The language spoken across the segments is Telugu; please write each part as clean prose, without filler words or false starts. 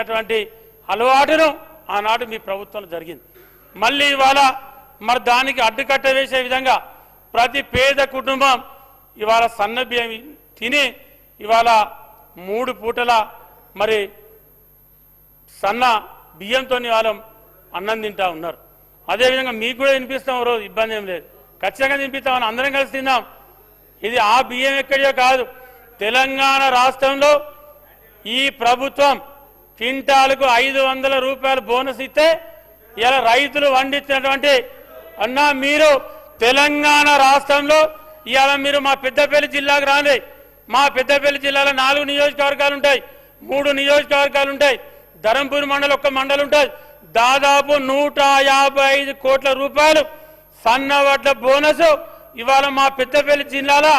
అటువంటి అలవాటును ఆనాడు మీ ప్రభుత్వంలో జరిగింది. మళ్ళీ ఇవాళ మరి దానికి అడ్డుకట్ట వేసే విధంగా ప్రతి పేద కుటుంబం ఇవాళ సన్న బియ్యం తిని ఇవాళ 3 పూటల మరి సన్న బియ్యంతో ఇవాళ అన్నం తింటా ఉన్నారు. అదేవిధంగా మీకు కూడా తినిపిస్తాం, రోజు ఇబ్బంది ఏం లేదు, ఖచ్చితంగా తినిపిస్తామని అందరం కలిసి తిందాం. ఇది ఆ బియ్యం ఎక్కడియో కాదు, తెలంగాణ రాష్ట్రంలో ఈ ప్రభుత్వం క్వింటాలకు 500 రూపాయలు బోనస్ ఇస్తే ఇలా రైతులు వండించినటువంటి అన్నా మీరు తెలంగాణ రాష్ట్రంలో ఇవాళ మీరు మా పెద్దపల్లి జిల్లాకు రాండి. మా పెద్దపల్లి జిల్లాలో 4 నియోజకవర్గాలు ఉంటాయి, 3 నియోజకవర్గాలు ఉంటాయి, ధరంపూర్ మండలం 1 మండలం ఉంటుంది. దాదాపు 155 కోట్ల రూపాయలు సన్నవడ్ల బోనస్ ఇవాళ మా పెద్దపల్లి జిల్లాలో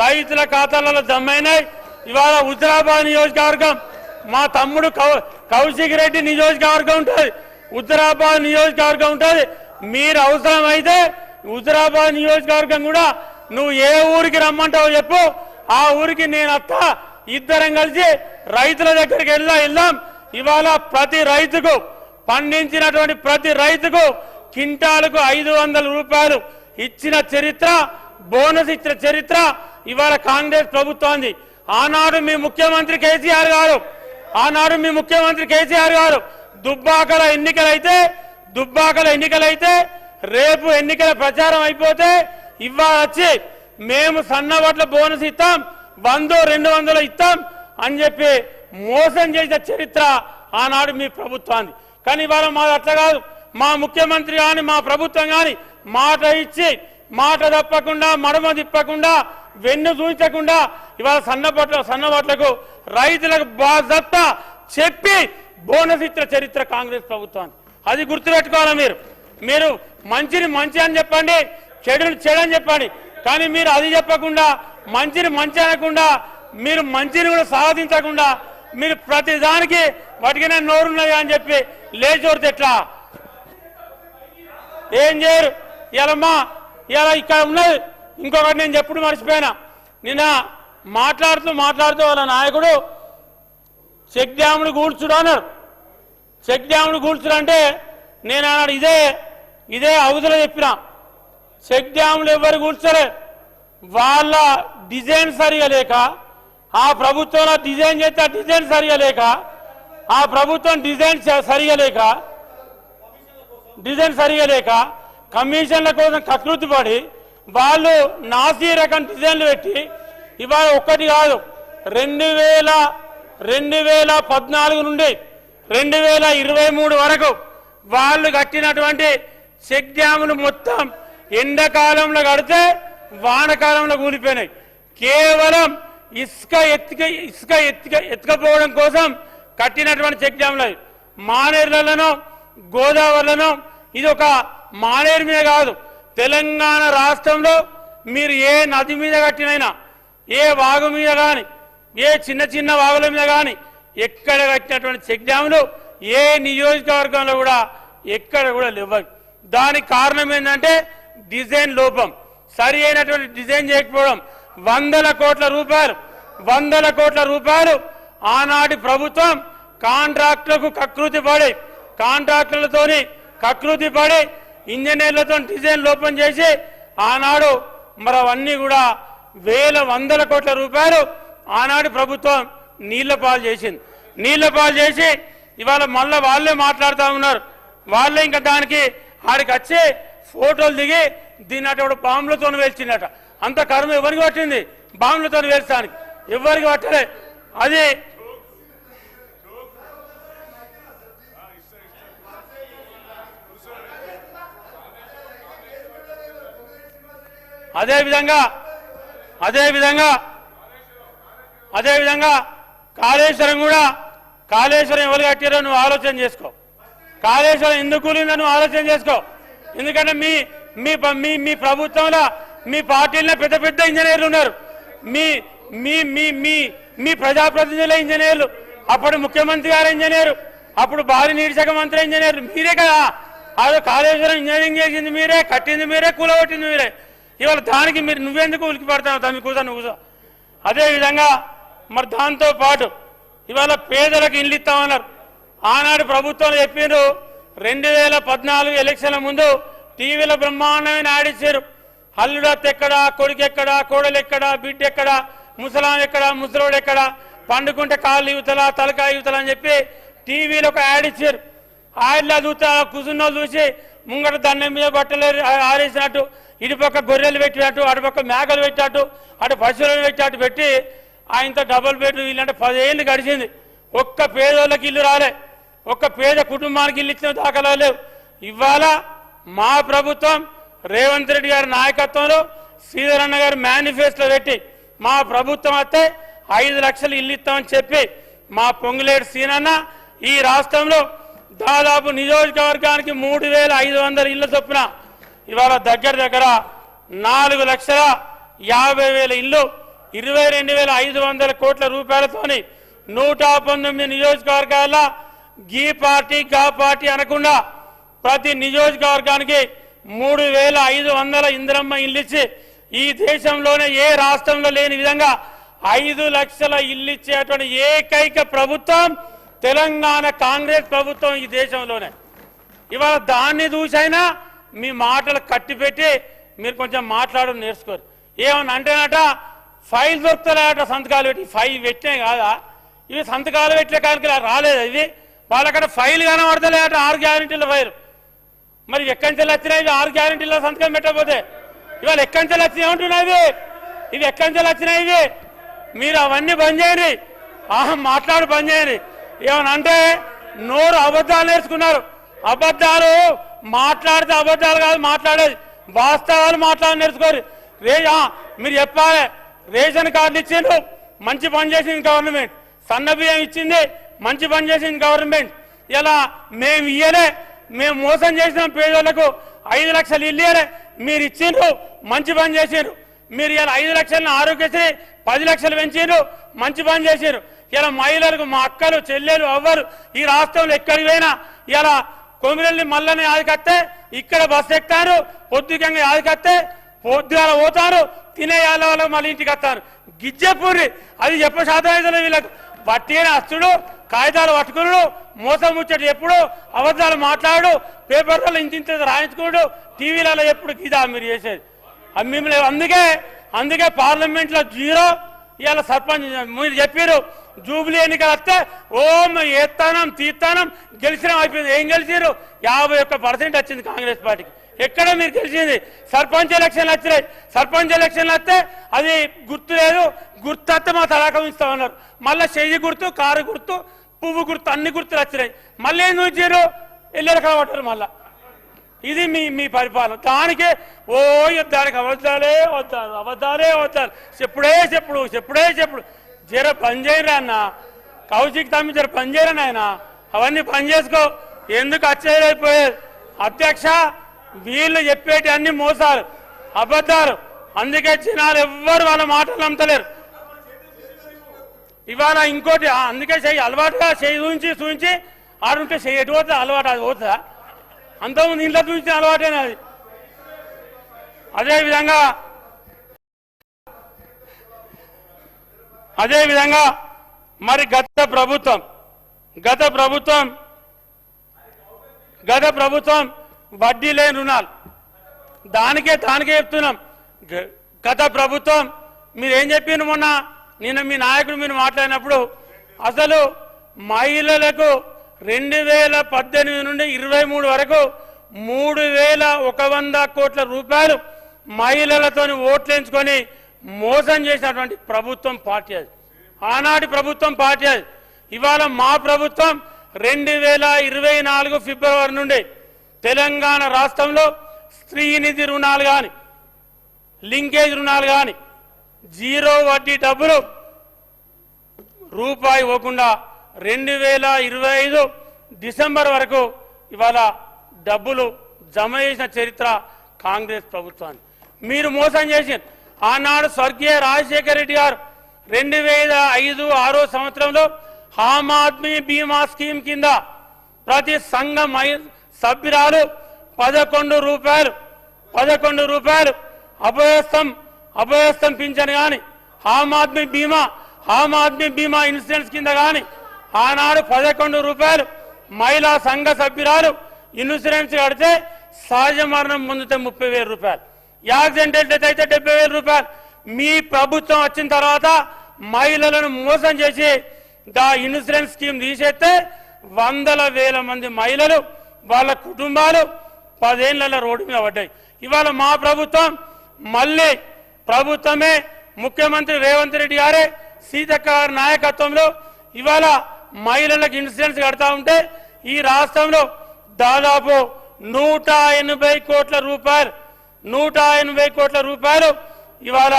రైతుల ఖాతాలలో జమైనాయి. ఇవాళ హుజరాబాద్ నియోజకవర్గం మా తమ్ముడు కౌశిక్ రెడ్డి నియోజకవర్గం ఉంటుంది, హుజరాబాద్ నియోజకవర్గం ఉంటుంది. మీరు అవసరమైతే హుజరాబాద్ నియోజకవర్గం కూడా నువ్వు ఏ ఊరికి రమ్మంటావో చెప్పు, ఆ ఊరికి నేను అత్త, ఇద్దరం కలిసి రైతుల దగ్గరికి వెళ్దాం. ఇవాళ ప్రతి రైతుకు పండించినటువంటి ప్రతి రైతుకు క్వింటాలకు 500 రూపాయలు ఇచ్చిన చరిత్ర, బోనస్ ఇచ్చిన చరిత్ర ఇవాళ కాంగ్రెస్ ప్రభుత్వాన్ని. ఆనాడు మీ ముఖ్యమంత్రి కేసీఆర్ గారు దుబ్బాకల ఎన్నికలైతే రేపు ఎన్నికల ప్రచారం అయిపోతే ఇవాళ వచ్చి మేము సన్నవడ్ల బోనస్ ఇస్తాం, 100-200 ఇస్తాం అని చెప్పి మోసం చేసిన చరిత్ర ఆనాడు మీ ప్రభుత్వాన్ని. కానీ ఇవాళ మాది అట్లా కాదు. మా ముఖ్యమంత్రి కానీ మా ప్రభుత్వం కానీ మాట ఇచ్చి మాట తప్పకుండా, మడమ తిప్పకుండా, వెన్ను చూపించకుండా ఇవాళ సన్నవడ్లకు రైతులకు బాధ్యత చెప్పి బోనస్ ఇచ్చిన చరిత్ర కాంగ్రెస్ ప్రభుత్వాన్ని. అది గుర్తుపెట్టుకోవాలి. మీరు మంచిని మంచి అని చెప్పండి, చెడుని చెడని చెప్పండి. కానీ మీరు అది చెప్పకుండా, మంచిని మంచి అనకుండా, మీరు మంచిని కూడా సాధించకుండా మీరు ప్రతిదానికి వాటికైనా నోరున్నాయి అని చెప్పి లేచోడితే ఎట్లా? ఏం చేయరు. ఇలా ఇక్కడ ఉన్నది ఇంకొకటి నేను చెప్పుడు మర్చిపోయినా. నిన్న మాట్లాడుతూ వాళ్ళ నాయకుడు చెక్ డ్యాములు కూల్చుడు అన్నాడు. చెక్ డ్యాములు కూల్చుడు అంటే నేను అన్నాడు ఇదే అవధులో చెప్పిన. చెక్ డ్యాములు ఎవరు కూల్చలే, వాళ్ళ డిజైన్ సరిగా లేక, ఆ ప్రభుత్వంలో డిజైన్ చేస్తే డిజైన్ సరిగా లేక, ఆ ప్రభుత్వం డిజైన్ సరిగా లేక కమిషన్ల కోసం కకృతి పడి వాళ్ళు నాసీ రకం డిజైన్లు పెట్టి ఇవాళ ఒక్కటి కాదు 2014 నుండి 2023 వరకు వాళ్ళు కట్టినటువంటి చెక్ డ్యాములు మొత్తం ఎండాకాలంలో కడితే వానకాలంలో కూలిపోయినాయి. కేవలం ఇసుక ఎత్తుకపోవడం కోసం కట్టినటువంటి చెక్ డ్యాములు. మానేరులలోనో గోదావరిలోనో ఇది ఒక మానేరు మీద కాదు, తెలంగాణ రాష్ట్రంలో మీరు ఏ నది మీద కట్టినైనా, ఏ వాగు మీద కానీ, ఏ చిన్న వాగుల మీద కానీ ఎక్కడ కట్టినటువంటి చెక్ డ్యాములు ఏ నియోజకవర్గంలో కూడా ఎక్కడ కూడా లేవు. దానికి కారణం ఏంటంటే డిజైన్ లోపం, సరి అయినటువంటి డిజైన్ చేయకపోవడం. 100 కోట్ల రూపాయలు ఆనాటి ప్రభుత్వం కాంట్రాక్టులకు కకృతి పడి ఇంజనీర్లతో డిజైన్ లోపం చేసి ఆనాడు మరి అవన్నీ కూడా 100 కోట్ల రూపాయలు ఆనాడు ప్రభుత్వం నీళ్ల పాలు చేసి ఇవాళ మళ్ళీ వాళ్ళే మాట్లాడుతూ ఉన్నారు. వాళ్ళే ఇంకా దానికి ఆడికి వచ్చి ఫోటోలు దిగి దీన్ని అటు బాంబులతో వేల్చిందట. అంత కర్మ ఎవరికి పట్టింది? బాంబులతో వేల్చడానికి ఎవరికి పట్టలే. అది అదేవిధంగా కాళేశ్వరం ఎవరు కట్టారో నువ్వు ఆలోచన చేసుకో. కాళేశ్వరం ఎందుకు కూలిందో నువ్వు ఆలోచన చేసుకో. ఎందుకంటే మీ ప్రభుత్వంలో మీ పార్టీలో పెద్ద ఇంజనీర్లు ఉన్నారు, మీ ప్రజాప్రతినిధుల ఇంజనీర్లు, అప్పుడు ముఖ్యమంత్రి గారు ఇంజనీరు, అప్పుడు భారీ నీటి శాఖ మంత్రి ఇంజనీర్లు మీరే కదా. అదే కాళేశ్వరం ఇంజనీరింగ్ చేసింది మీరే, కట్టింది మీరే, కూలగొట్టింది మీరే. ఇవాళ దానికి నువ్వెందుకు ఉలికి పడతావు? తమ్మి కూర్చో. అదేవిధంగా మరి దాంతో పాటు ఇవాళ పేదలకు ఇల్లు ఇస్తామన్నారు. ఆనాడు ప్రభుత్వం చెప్పిండ్రు 2014 ఎలక్షన్ల ముందు టీవీలో బ్రహ్మాండమైన ఆడిచ్చారు. అల్లుడత్ ఎక్కడ, కొడుకు ఎక్కడ, కోడలు ఎక్కడ, బిడ్డ ఎక్కడ, ముసలాం ఎక్కడ, ముసలోడు ఎక్కడ, పండుకుంటే కాళ్ళు యువతల తలకాయ యువతల అని చెప్పి టీవీలో ఒక యాడ్ ఇచ్చారు. యాడ్లా చూస్తా కూర్చున్న చూసి ముంగట దండం మీద బట్టలు ఆరేసినట్టు, ఇటుపక్క గొర్రెలు పెట్టినట్టు, అటుపక్క మేకలు పెట్టినట్టు, అటు పశువులను పెట్టినట్టు పెట్టి ఆయనతో డబుల్ బెడ్రూమ్ ఇల్లు 10 ఏళ్ళు గడిచింది. ఒక్క పేదోళ్ళకి ఇల్లు రాలే, ఒక్క పేద కుటుంబానికి ఇల్లు ఇచ్చిన దాఖలా లేవు. ఇవాళ మా ప్రభుత్వం రేవంత్ రెడ్డి గారి నాయకత్వంలో శ్రీధర్ అన్న గారు మేనిఫెస్టో పెట్టి మా ప్రభుత్వం వస్తే 5 లక్షలు ఇల్లు ఇస్తామని చెప్పి మా పొంగులేటి సీనన్న ఈ రాష్ట్రంలో దాదాపు నియోజకవర్గానికి 3,500 ఇళ్ల చొప్పున ఇవాళ దగ్గర 4,50,000 ఇల్లు 22,500 కోట్ల రూపాయలతోని 119 నియోజకవర్గాల గీ పార్టీ గా పార్టీ అనకుండా ప్రతి నియోజకవర్గానికి 3,500 ఇందిరమ్మ ఇల్లు ఇచ్చి ఈ దేశంలోనే ఏ రాష్ట్రంలో లేని విధంగా 5 లక్షల ఇల్లు ఇచ్చేటువంటి ఏకైక ప్రభుత్వం తెలంగాణ కాంగ్రెస్ ప్రభుత్వం ఈ దేశంలోనే. ఇవాళ దాన్ని చూసైనా మీ మాటలు కట్టిపెట్టి మీరు కొంచెం మాట్లాడడం నేర్చుకోరు. ఏమన్నా అంటేనట ఫైల్ దొరుకుతలేట సంతకాలు పెట్టి, ఫైల్ పెట్టినే కాదా ఇవి సంతకాలు పెట్టే కాడికి రాలేదు. ఇవి వాళ్ళక్కడ ఫైల్ కనబడతలేట 6 గ్యారెంటీల ఫైల్. మరి ఎక్కడి నుంచి వచ్చినాయి 6 గ్యారెంటీల సంతకం పెట్టకపోతే? ఇవాళ ఎక్కడి నుంచి వచ్చినాయి ఉంటున్నాయి ఇవి ఎక్కడి నుంచి వచ్చినాయి ఇవి? మీరు అవన్నీ బంద్ చేయండి, మాట్లాడు బంద్ చేయండి. ఏమన్నా అంటే నోరు అబద్ధాలు నేర్చుకున్నారు. అబద్ధాలు మాట్లాడితే అబద్ధాలు కాదు మాట్లాడేది, వాస్తవాలు మాట్లాడి నేర్చుకోరు. మీరు చెప్పాలి రేషన్ కార్డులు ఇచ్చిండ్రు, మంచి పని చేసింది గవర్నమెంట్. సన్న బియ్యం ఇచ్చింది, మంచి పని చేసింది గవర్నమెంట్. ఇలా మేము ఇయ్యలే, మేము మోసం చేసిన పేదోళ్లకు 5 లక్షలు ఇల్లు ఇయ్యలే, మీరు ఇచ్చిండ్రు, మంచి పని చేసిండ్రు. మీరు ఇలా 5 లక్షలను ఆరోగ్యశ్రీ 10 లక్షలు పెంచిండ్రు, మంచి పని చేసిండ్రు. ఇలా మహిళలకు మా అక్కలు చెల్లెలు అవ్వరు ఈ రాష్ట్రంలో ఎక్కడికి పోయినా ఇలా కొమిరెల్లి మల్లనే ఆదికత్తే ఇక్కడ బస్సు ఎక్కుతారు, పొద్దుకంగా ఆదికత్తే పొద్దుగాల పోతారు, తినే వాళ్ళ మళ్ళీ ఇంటికి వస్తారు. గిజ్జపూరి అది చెప్ప శాతం అయితే వీళ్ళకు బట్టిన అస్తుడు, కాగితాలు పట్టుకున్నాడు, మోసం ముచ్చటి ఎప్పుడు అబద్ధాలు మాట్లాడు, పేపర్లలో ఇంత రాయించుకోడు, టీవీలలో ఎప్పుడు ఇదా మీరు చేసేది మిమ్మల్ని. అందుకే పార్లమెంట్లో 0. ఇవాళ సర్పంచ్ మీరు చెప్పారు జూబ్లీ ఎన్నికలు వస్తే ఎత్తానం తీస్తానం గెలిచినాం అయిపోయింది. ఏం గెలిచారు? 51% వచ్చింది కాంగ్రెస్ పార్టీకి. ఎక్కడ మీరు గెలిచింది? సర్పంచ్ ఎలక్షన్లు వచ్చినాయి. సర్పంచ్ ఎలక్షన్లు వస్తే అది గుర్తు లేదు, గుర్తు వస్తే మా తడాక ఉంచుతామన్నారు. మళ్ళీ చెయ్యి గుర్తు, కారు గుర్తు, పువ్వు గుర్తు, అన్ని గుర్తులు వచ్చినాయి. మళ్ళీ ఏం చూసారు? ఎల్లెలు కాబట్టారు. మళ్ళా ఇది మీ పరిపాలన. దానికి దానికి అబద్ధాలే వద్దారు, చెప్పుడే చెప్పుడు. జర పని చేయరా అన్న, కౌశిక్ తమ్మి జర పని చేయరా నాయన, అవన్నీ పని చేసుకో. ఎందుకు అచ్చేదైపోయేది అధ్యక్ష? వీళ్ళు చెప్పేటి అన్ని మోసాలు, అబద్ధాలు. అందుకే జనాలు ఎవ్వరు వాళ్ళ మాటలు నమ్మతలేరు. ఇవాళ ఇంకోటి, అందుకే చెయ్యి అలవాటుగా చెయ్యి చూపించి ఆడుంటే చెయ్యి ఎటు పోతుంది అలవాటు, అది పోతుందా? అంతకుముందు ఇంట్లో చూపించిన అలవాటేనా అది. అదేవిధంగా మరి గత ప్రభుత్వం వడ్డీ లేని రుణాలు, దానికే చెప్తున్నాం. గత ప్రభుత్వం మీరేం చెప్పిండ్రు మొన్న నిన్న మీ నాయకుడు మీరు మాట్లాడినప్పుడు, అసలు మహిళలకు 2018 నుండి 23 వరకు 3,100 కోట్ల రూపాయలు మహిళలతో ఓట్లేంచుకొని మోసం చేసినటువంటి ప్రభుత్వం పార్టీ అది. ఆనాటి ప్రభుత్వం పార్టీ అది. ఇవాళ మా ప్రభుత్వం 2024 ఫిబ్రవరి నుండి తెలంగాణ రాష్ట్రంలో స్త్రీనిధి రుణాలు కానీ, లింకేజ్ రుణాలు కానీ, 0 వడ్డీ డబ్బులు రూపాయి ఇవ్వకుండా 2025 డిసెంబర్ వరకు ఇవాళ డబ్బులు జమ చేసిన చరిత్ర కాంగ్రెస్ ప్రభుత్వాన్ని. మీరు మోసం చేసింది. ఆనాడు స్వర్గీయ రాజశేఖర రెడ్డి గారు 2005-6 సంవత్సరంలో ఆమ్ ఆద్మీ బీమా స్కీమ్ కింద ప్రతి సంఘ సభ్యురాలు 11 రూపాయలు అభయస్థం పింఛన్ కానీ, ఆమ్ ఆద్మీ బీమా ఇన్సూరెన్స్ కింద కానీ ఆనాడు 11 రూపాయలు మహిళా సంఘ సభ్యురాలు ఇన్సూరెన్స్ కడితే సహజ మరణం పొందితే 30,000 రూపాయలు, యాక్సిడెంటల్ డెత్ అయితే 70,000 రూపాయలు. మీ ప్రభుత్వం వచ్చిన తర్వాత మహిళలను మోసం చేసి ఇన్సూరెన్స్ స్కీమ్ తీసేస్తే వందల వేల మంది మహిళలు వాళ్ళ కుటుంబాలు 10 ఏళ్ల రోడ్డు మీద పడ్డాయి. ఇవాళ మా ప్రభుత్వం మళ్ళీ ప్రభుత్వమే ముఖ్యమంత్రి రేవంత్ రెడ్డి గారే సీతక్క గారి నాయకత్వంలో ఇవాళ మహిళలకు ఇన్సూరెన్స్ కడతా ఉంటే ఈ రాష్ట్రంలో దాదాపు 180 కోట్ల రూపాయలు ఇవాళ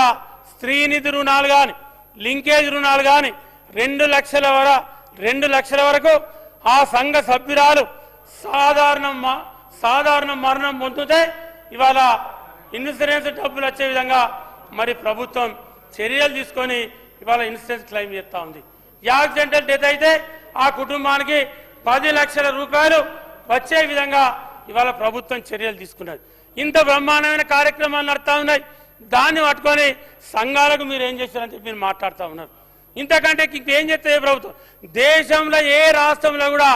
స్త్రీనిధి రుణాలు కానీ లింకేజ్ రుణాలు కానీ 2 లక్షల వరకు ఆ సంఘ సభ్యురాలు సాధారణ మరణం పొందితే ఇవాళ ఇన్సూరెన్స్ డబ్బులు వచ్చే విధంగా మరి ప్రభుత్వం చర్యలు తీసుకొని ఇవాళ ఇన్సూరెన్స్ క్లెయిమ్ చేస్తూ ఉంది. యాక్సిడెంటల్ డెత్ అయితే ఆ కుటుంబానికి 10 లక్షల రూపాయలు వచ్చే విధంగా ఇవాళ ప్రభుత్వం చర్యలు తీసుకున్నది. ఇంత బ్రహ్మాండమైన కార్యక్రమాలు నడుస్తూ ఉన్నాయి. దాన్ని పట్టుకొని సంఘాలకు మీరు ఏం చేస్తారని మీరు మాట్లాడుతూ ఉన్నారు. ఇంతకంటే ఇంకేం చేస్తే ప్రభుత్వం దేశంలో ఏ రాష్ట్రంలో కూడా